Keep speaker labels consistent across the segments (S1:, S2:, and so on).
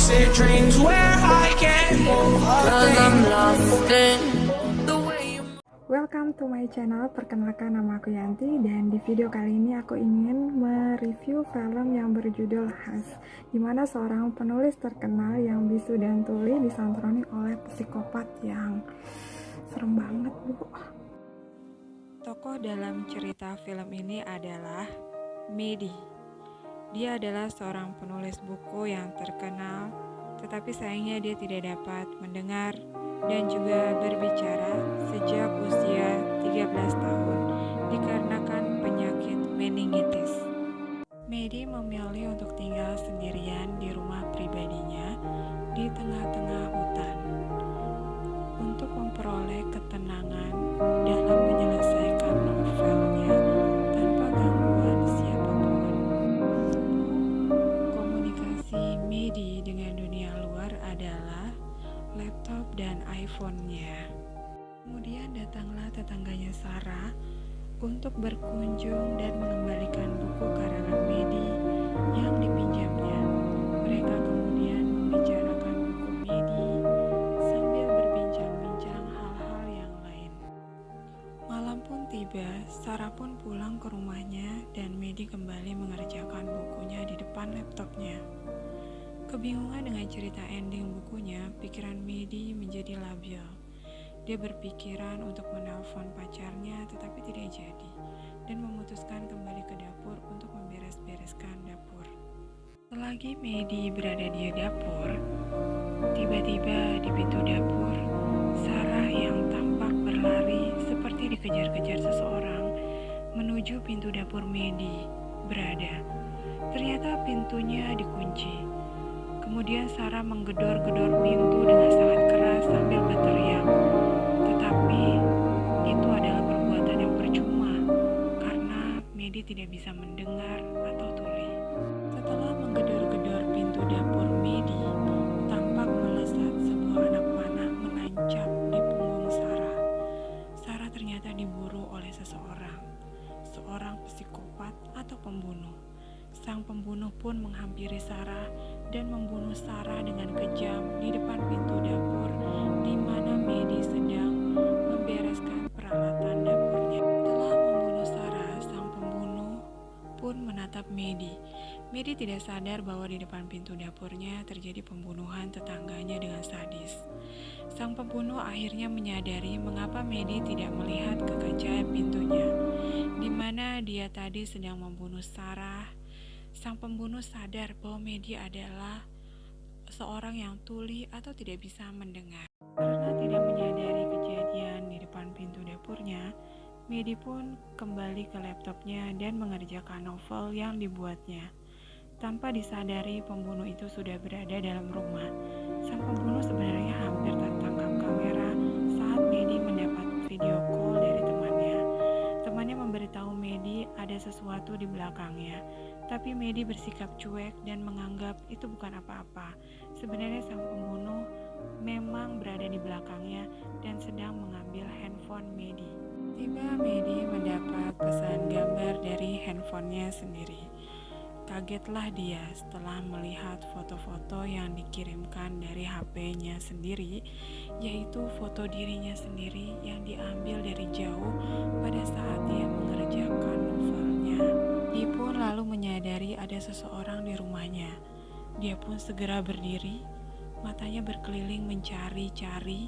S1: lucid dreams where I can't move a
S2: Cause I'm
S1: thing.
S2: lost in the way you
S3: Welcome to my channel, perkenalkan nama aku Yanti, dan di video kali ini aku ingin mereview film yang berjudul Hush, dimana seorang penulis terkenal yang bisu dan tuli disantroni oleh psikopat yang serem banget, Bu. Tokoh dalam cerita film ini adalah Mehdi. Dia adalah seorang penulis buku yang terkenal, tetapi sayangnya dia tidak dapat mendengar dan juga berbicara sejak usia 13 tahun dikarenakan penyakit meningitis. Mehdi memilih untuk tinggal sendirian di rumah pribadinya di tengah-tengah hutan untuk memperoleh ketenangan dalam menyelesaikan novelnya tanpa gangguan siapapun. Komunikasi Mehdi dengan dunia luar adalah laptop dan iPhone-nya. Kemudian datanglah tetangganya Sarah untuk berkunjung dan mengembalikan buku karangan Mehdi yang dipinjamnya. Mereka kemudian membicarakan buku Mehdi sambil berbincang-bincang hal-hal yang lain. Malam pun tiba, Sarah pun pulang ke rumahnya dan Mehdi kembali mengerjakan bukunya di depan laptopnya. Kebingungan dengan cerita ending bukunya, pikiran Mehdi menjadi labil. Dia berpikiran untuk menelpon pacarnya tetapi tidak jadi, dan memutuskan kembali ke dapur untuk memberes-bereskan dapur. Selagi Mehdi berada di dapur, tiba-tiba di pintu dapur, Sarah yang tampak berlari seperti dikejar-kejar seseorang menuju pintu dapur Mehdi berada. Ternyata pintunya dikunci. Kemudian Sarah menggedor-gedor pintu dengan sangat keras sambil berteriak. Tetapi itu adalah perbuatan yang percuma karena Mehdi tidak bisa mendengar atau tuli. Setelah menggedor-gedor pintu dapur Mehdi, tampak melesat sebuah anak panah menancap di punggung Sarah. Sarah ternyata diburu oleh seorang psikopat atau pembunuh. Sang pembunuh pun menghampiri Sarah dan membunuh Sarah dengan kejam di depan pintu dapur di mana Mehdi sedang membereskan peralatan dapurnya. Setelah membunuh Sarah, sang pembunuh pun menatap Mehdi. Mehdi tidak sadar bahwa di depan pintu dapurnya terjadi pembunuhan tetangganya dengan sadis. Sang pembunuh akhirnya menyadari mengapa Mehdi tidak melihat ke kaca pintunya, di mana dia tadi sedang membunuh Sarah. Sang pembunuh sadar bahwa Mehdi adalah seorang yang tuli atau tidak bisa mendengar. Karena tidak menyadari kejadian di depan pintu dapurnya, Mehdi pun kembali ke laptopnya dan mengerjakan novel yang dibuatnya. Tanpa disadari, pembunuh itu sudah berada dalam rumah. Sang pembunuh sebenarnya hampir tertangkap kamera saat Mehdi mendapat video call dari temannya. Temannya memberitahu Mehdi ada sesuatu di belakangnya. Tapi Mehdi bersikap cuek dan menganggap itu bukan apa-apa. Sebenarnya sang pembunuh memang berada di belakangnya dan sedang mengambil handphone Mehdi. Tiba Mehdi mendapat pesan gambar dari handphonenya sendiri. Kagetlah dia setelah melihat foto-foto yang dikirimkan dari HP-nya sendiri, yaitu foto dirinya sendiri yang diambil dari jauh pada saat dia mengerjakan novelnya. Dia pun lalu menyadari ada seseorang di rumahnya. Dia pun segera berdiri, matanya berkeliling mencari-cari,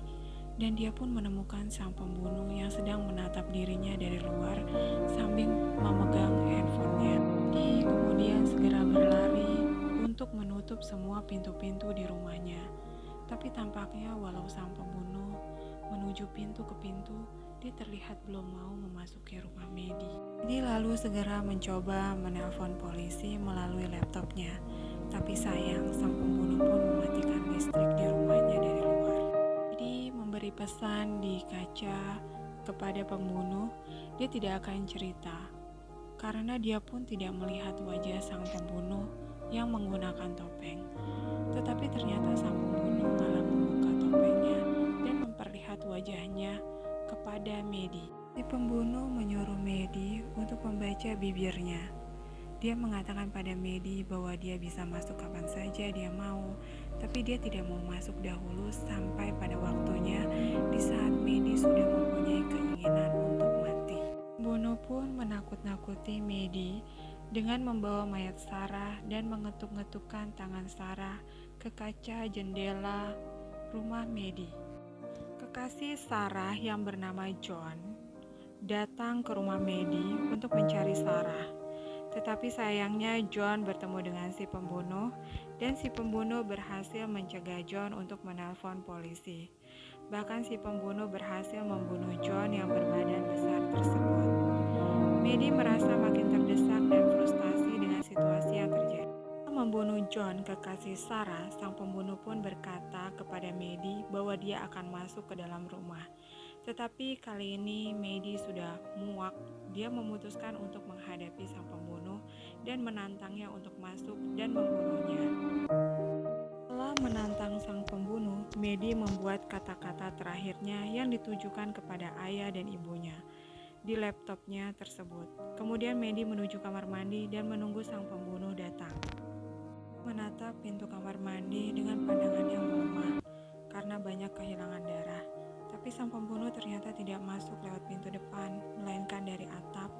S3: dan dia pun menemukan sang pembunuh yang sedang menatap dirinya dari luar sambil memegang handphonenya. Dia kemudian segera berlari untuk menutup semua pintu-pintu di rumahnya. Tapi tampaknya walau sang pembunuh menuju pintu ke pintu, dia terlihat belum mau memasuki rumah Mehdi. Dia lalu segera mencoba menelpon polisi melalui laptopnya. Tapi sayang, sang pembunuh pun mematikan listrik di rumahnya dari luar. Jadi memberi pesan di kaca kepada pembunuh, dia tidak akan cerita. Karena dia pun tidak melihat wajah sang pembunuh yang menggunakan topeng. Tetapi ternyata sang pembunuh malah membuka topengnya dan memperlihat wajahnya kepada Mehdi. Si pembunuh menyuruh Mehdi untuk membaca bibirnya. Dia mengatakan pada Mehdi bahwa dia bisa masuk kapan saja dia mau, tapi dia tidak mau masuk dahulu sampai pada waktunya di saat Medi sudah mempunyai keinginan untuk mati. Pembunuh pun menakut-nakuti Medi dengan membawa mayat Sarah dan mengetuk-ngetukkan tangan Sarah ke kaca jendela rumah Medi. Kekasih Sarah yang bernama John datang ke rumah Medi untuk mencari Sarah. Tetapi sayangnya John bertemu dengan si pembunuh dan si pembunuh berhasil mencegah John untuk menelpon polisi. Bahkan si pembunuh berhasil membunuh John yang berbadan besar tersebut. Medi merasa makin terdesak dan frustasi dengan situasi yang terjadi. Setelah membunuh John, kekasih Sarah, sang pembunuh pun berkata kepada Medi bahwa dia akan masuk ke dalam rumah. Tetapi kali ini Medi sudah muak. Dia memutuskan untuk menghadapi sang pembunuh dan menantangnya untuk masuk dan membunuhnya. Setelah menantang sang pembunuh, Medi membuat kata-kata terakhirnya yang ditujukan kepada ayah dan ibunya di laptopnya tersebut. Kemudian Medi menuju kamar mandi dan menunggu sang pembunuh datang. Menatap pintu kamar mandi dengan pandangan yang melemah karena banyak kehilangan darah. Tapi sang pembunuh ternyata tidak masuk lewat pintu depan, melainkan dari atap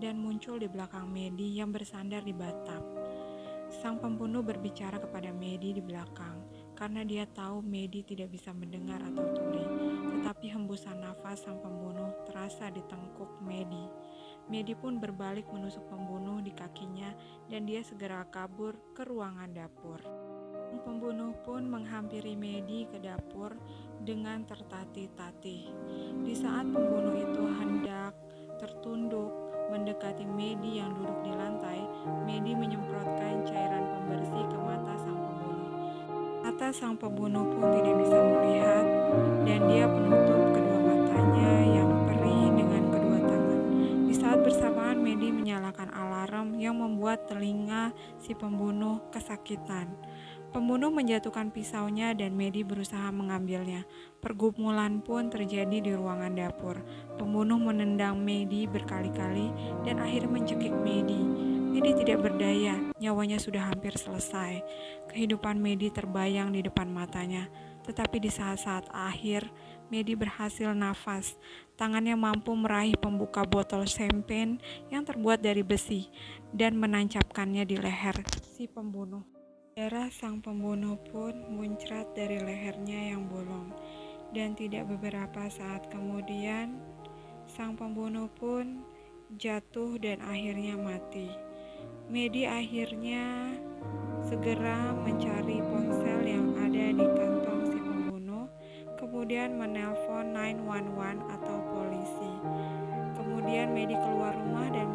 S3: dan muncul di belakang Medi yang bersandar di batap. Sang pembunuh berbicara kepada Medi di belakang karena dia tahu Medi tidak bisa mendengar atau tuli. Tetapi hembusan nafas sang pembunuh terasa di tengkuk Medi. Medi pun berbalik menusuk pembunuh di kakinya dan dia segera kabur ke ruangan dapur. Sang pembunuh pun menghampiri Medi ke dapur dengan tertatih-tatih. Di saat pembunuh itu hendak tertunduk mendekati Medi yang duduk di lantai, Medi menyemprotkan cairan pembersih ke mata sang pembunuh. Mata sang pembunuh pun tidak bisa melihat dan dia menutup kedua matanya yang perih dengan kedua tangan. Di saat bersamaan Medi menyalakan alarm yang membuat telinga si pembunuh kesakitan. Pembunuh menjatuhkan pisaunya dan Medi berusaha mengambilnya. Pergumulan pun terjadi di ruangan dapur. Pembunuh menendang Medi berkali-kali dan akhirnya mencekik Medi. Medi tidak berdaya, nyawanya sudah hampir selesai. Kehidupan Medi terbayang di depan matanya. Tetapi di saat-saat akhir, Medi berhasil nafas. Tangannya mampu meraih pembuka botol champagne yang terbuat dari besi dan menancapkannya di leher si pembunuh. Darah sang pembunuh pun muncrat dari lehernya yang bolong, dan tidak beberapa saat kemudian sang pembunuh pun jatuh dan akhirnya mati. Medi akhirnya segera mencari ponsel yang ada di kantong si pembunuh, kemudian menelpon 911 atau polisi. Kemudian Medi keluar rumah dan